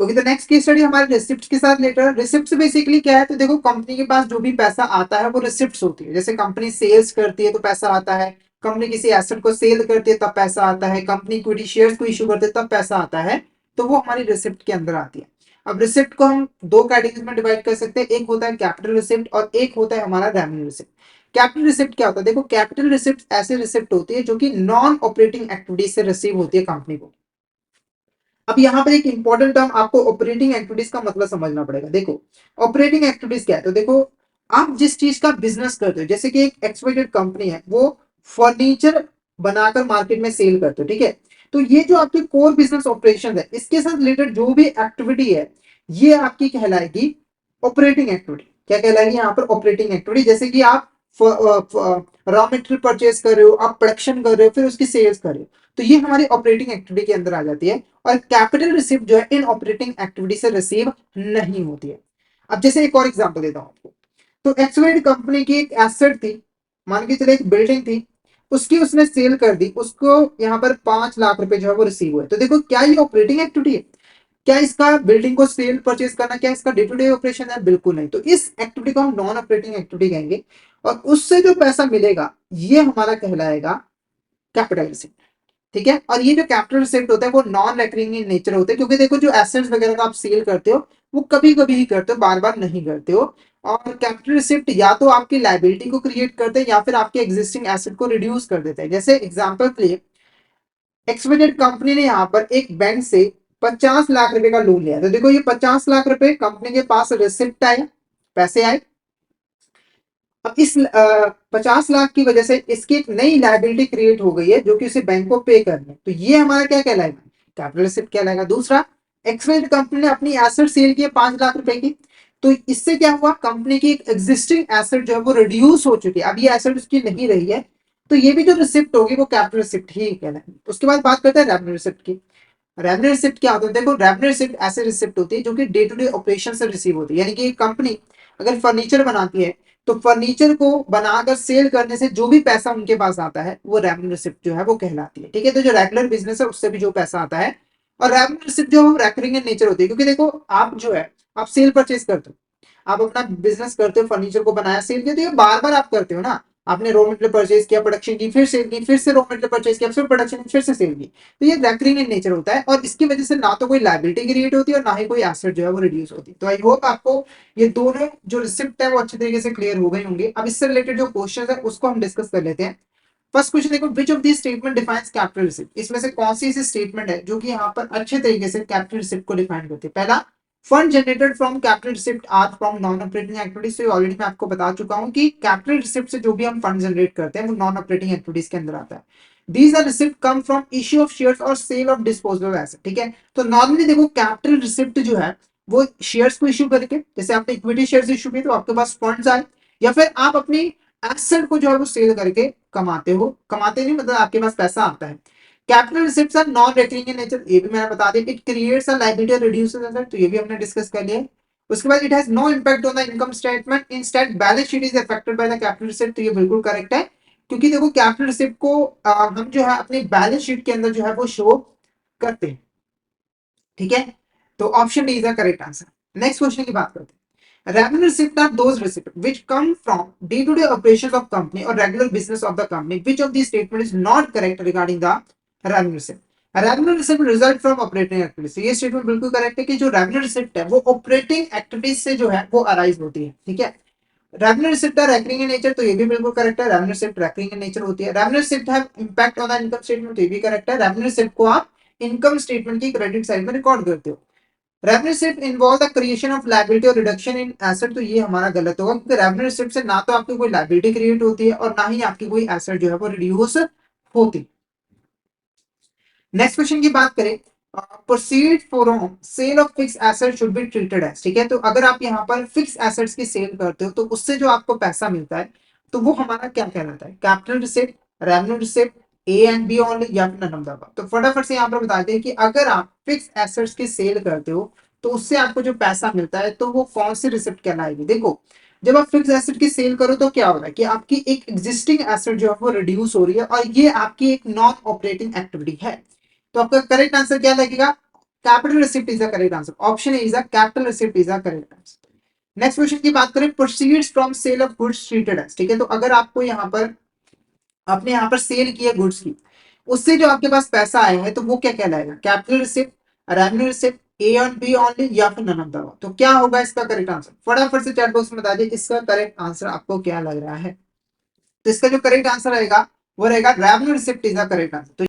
Okay, तो next case study हमारे receipt के साथ रिलेटेड। रिसिप्ट बेसिकली क्या है, तो देखो कंपनी के पास जो भी पैसा आता है वो रिसिप्ट होती है। जैसे कंपनी सेल्स करती है तो पैसा आता है, कंपनी किसी एसेट को सेल करती है तब पैसा आता है, कंपनी इक्विटी शेयर्स को इशू करती है तब पैसा आता है, तो वो हमारी रिसिप्ट के अंदर आती है। अब रिसिप्ट को हम दो कैटेगरी में डिवाइड कर सकते हैं, एक होता है कैपिटल रिसिप्ट और एक होता है हमारा रेवेन्यू रिसिप्ट। कैपिटल रिसिप्ट क्या होता है, देखो कैपिटल रिसिप्ट ऐसे रिसिप्ट होती है जो कि नॉन ऑपरेटिंग एक्टिविटीज से रिसीव होती है कंपनी को। अब यहाँ पर एक इंपॉर्टेंट टर्म आपको ऑपरेटिंग एक्टिविटीज का मतलब समझना पड़ेगा। देखो ऑपरेटिंग एक्टिविटीज क्या है, तो देखो आप जिस चीज का बिजनेस करते हो, जैसे कि एक एक्सवाइजेड कंपनी है वो फर्नीचर बनाकर मार्केट में सेल करते हो, ठीक है, तो ये जो आपकी कोर बिजनेस ऑपरेशन है इसके साथ रिलेटेड जो भी एक्टिविटी है ये आपकी कहलाएगी ऑपरेटिंग एक्टिविटी। क्या कहलाएगी यहाँ पर, ऑपरेटिंग एक्टिविटी। जैसे कि आप रॉ मटेरियल परचेज कर रहे हो, आप प्रोडक्शन कर रहे हो, फिर उसकी सेल्स कर रहे हो, तो ये हमारी ऑपरेटिंग एक्टिविटी के अंदर आ जाती है। और कैपिटल रिसिप्ट जो है इन ऑपरेटिंग एक्टिविटी से रिसीव नहीं होती है। अब जैसे एक और एग्जांपल देता हूं आपको, तो एक्सवाइड कंपनी की एक एसेट थी, मान के चले एक बिल्डिंग थी, उसकी उसने सेल कर दी, उसको यहाँ पर 5 लाख रुपए जो है वो रिसीव हुए, तो देखो क्या ये ऑपरेटिंग एक्टिविटी है, क्या इसका बिल्डिंग को सेल परचेज करना क्या इसका डे टू डे ऑपरेशन है, बिल्कुल नहीं। तो इस एक्टिविटी को हम नॉन ऑपरेटिंग एक्टिविटी कहेंगे, और उससे जो पैसा मिलेगा ये हमारा कहलाएगा कैपिटल रिसिप्ट। ठीक है, और ये जो कैपिटल रिसिप्ट होता है वो नॉन रेकरिंग इन नेचर होते हैं, क्योंकि देखो जो एसेट्स वगैरह का आप सेल करते हो वो कभी कभी ही करते हो, बार बार नहीं करते हो। और कैपिटल रिसिप्ट या तो आपकी लाइबिलिटी को क्रिएट करते हैं या फिर आपके एग्जिस्टिंग एसेट को रिड्यूस कर देते हैं। जैसे एग्जांपल के लिए एक्सवाइजेड कंपनी ने यहाँ पर एक बैंक से 50 लाख रुपए का लोन लिया, तो देखो ये 50 लाख रुपए कंपनी के पास रिसिप्ट आए, पैसे आए। अब इस 50 लाख की वजह से इसकी एक नई लाइबिलिटी क्रिएट हो गई है जो कि उसे बैंक को पे करनी है, तो ये हमारा क्या कहलाएगा, कैपिटल रिसिप्ट कहलाएगा। दूसरा, एक्सवाइजेड कंपनी ने अपनी एसेट सेल की 5 लाख रुपए की, तो इससे क्या हुआ, कंपनी की एक एग्जिस्टिंग एसेट जो है वो रिड्यूस हो चुकी है, अब ये एसेट उसकी नहीं रही है, तो ये भी जो रिसिप्ट होगी वो कैपिटल रिसिप्ट ही कहलाएगी। उसके बाद बात करते हैं रेवेन्यू रिसिप्ट की। रेवेन्यू रिसिप्ट क्या होता है, देखो रेवेन्यू रिसिप्ट ऐसे रिसिप्ट होती है जो कि डे टू डे ऑपरेशन से रिसीव होती है। यानी कि कंपनी अगर फर्नीचर बनाती है तो फर्नीचर को बनाकर सेल करने से जो भी पैसा उनके पास आता है वो रेवेन्यू रिसिप्ट जो है वो कहलाती है। ठीक है, तो जो रेगुलर बिजनेस है उससे भी जो पैसा आता है, और रेवेन्यू रिसिप्ट जो है रेकरिंग इन नेचर होती है, क्योंकि देखो आप जो है आप सेल परचेज करते हो, आप अपना बिजनेस करते हो, फर्नीचर को बनाया सेल किया, तो ये बार बार आप करते हो ना। आपने रॉ मटेरियल परचेज किया, प्रोडक्शन की, फिर सेल की, फिर से रॉ मटेरियल परचेज किया, फिर प्रोडक्शन की, फिर से सेल की, तो ये रेकरिंग इन नेचर होता है, और इसकी वजह से ना तो कोई लाइबिलिटी क्रिएट होती है और ना ही कोई एसेट जो है वो रिड्यूस होती है। तो आई होप आपको ये दोनों जो रिसिप्ट है वो अच्छे तरीके से क्लियर हो गए होंगे। अब इससे रिलेटेड जो क्वेश्चन है उसको हम डिस्कस कर लेते हैं। फर्स्ट क्वेश्चन देखो, which of this statement defines capital receipt, इसमें से कौन सी ऐसी स्टेटमेंट है जो कि यहाँ पर अच्छे तरीके से कैपिटल रिसिप्ट को डिफाइन करती है। पहला, fund generated from capital receipt are from non operating activities, तो ऑलरेडी मैं आपको बता चुका हूं कि कैपिटल रिसिप्ट से जो भी हम फंड जनरेट करते हैं वो नॉन ऑपरेटिंग एक्टिविटीज के अंदर आता है। These are receipt come from issue of shares और सेल ऑफ डिस्पोजेबल एसेट। ठीक है, तो नॉर्मली देखो कैपिटल रिसिप्ट जो है वो शेयर्स को इश्यू करके, जैसे आपने इक्विटी शेयर्स इश्यू किए तो आपके पास फंड्स आए, या फिर आप अपनी एसेट को जो है वो सेल करके कमाते हो, कमाते नहीं मतलब आपके पास पैसा आता है। Capital receipts are non recurring in nature, ये भी मैंने बता दिया। इट क्रिएट्स अ लायबिलिटी और रिड्यूसेस एसेट, तो ये भी हमने डिस्कस कर लिया। उसके बाद it has no impact on the income statement, instead balance sheet is affected by the capital receipt, तो ये बिल्कुल करेक्ट है, क्योंकि देखो कैपिटल रिसिप्ट को हम जो है अपनी बैलेंस शीट के अंदर जो है वो शो करते हैं। ठीक है, तो option D is the correct answer. Next question की बात करते हैं। Revenue receipts are those receipts which come from day-to-day operations of company or regular business of the company. Which of these statement is not correct regarding the revenue receipt? Revenue receipt result from operating activities. ये statement बिल्कुल correct है कि जो revenue receipt है वो operating activities से जो है वो अराइज होती है। ठीक है, रेवेन्यू रिसिप्ट है रैकरिंग इन नेचर, तो ये भी बिल्कुल करेक्ट है, revenue receipt recurring in nature होती है। रेवेन्यू रिसिप्ट है impact on the income statement, तो ये भी करेक्ट है, रेवेन्यू रिसिप्ट को आप इनकम स्टेटमेंट की क्रेडिट साइड में रिकॉर्ड करते हो। Revenue receipt involve the creation of liability और रिडक्शन इन एसेट, तो ये हमारा गलत होगा, क्योंकि रेवेन्यू रिसिप्ट से ना तो आपकी कोई लायबिलिटी क्रिएट होती है और ना ही आपकी कोई एसेट जो है वो रिड्यूस होती। नेक्स्ट क्वेश्चन की बात करें, proceed from sale of fix asset should be treated as. ठीक है, तो अगर आप यहाँ पर फिक्स एसेट्स की सेल करते हो तो उससे जो आपको पैसा मिलता है तो वो हमारा क्या कहलाता है, capital receipt, revenue receipt, A and B only, या फिर नन ऑफ द अबव। तो फटाफट से यहाँ पर बता दें कि अगर आप फिक्स एसेट्स की सेल करते हो तो उससे आपको जो पैसा मिलता है तो वो कौन सी रिसिप्ट कहलाएगी। देखो जब आप फिक्स एसेट की सेल करो तो क्या होगा कि आपकी एक एग्जिस्टिंग एसेट जो है वो रिड्यूस हो रही है, और ये आपकी एक नॉन ऑपरेटिंग एक्टिविटी है। तो आपका करेक्ट आंसर क्या लगेगा, capital receipt is the correct answer, option A is the capital receipt is the correct answer. Next question की बात करें, proceeds from sale of goods treated as, ठीक है, तो अगर आपको यहाँ पर आपने यहाँ पर सेल किया गुड्स की, उससे जो आपके पास पैसा आया है तो वो क्या कहलाएगा, capital receipt, revenue receipt, A and B only, या फिर नन ऑफ द अबव। तो क्या होगा इसका करेक्ट आंसर, फटाफट से चैट बॉक्स में बता दीजिए इसका करेक्ट आंसर आपको क्या लग रहा है। तो इसका जो करेक्ट आंसर रहेगा वो रहेगा revenue receipt is the correct answer. तो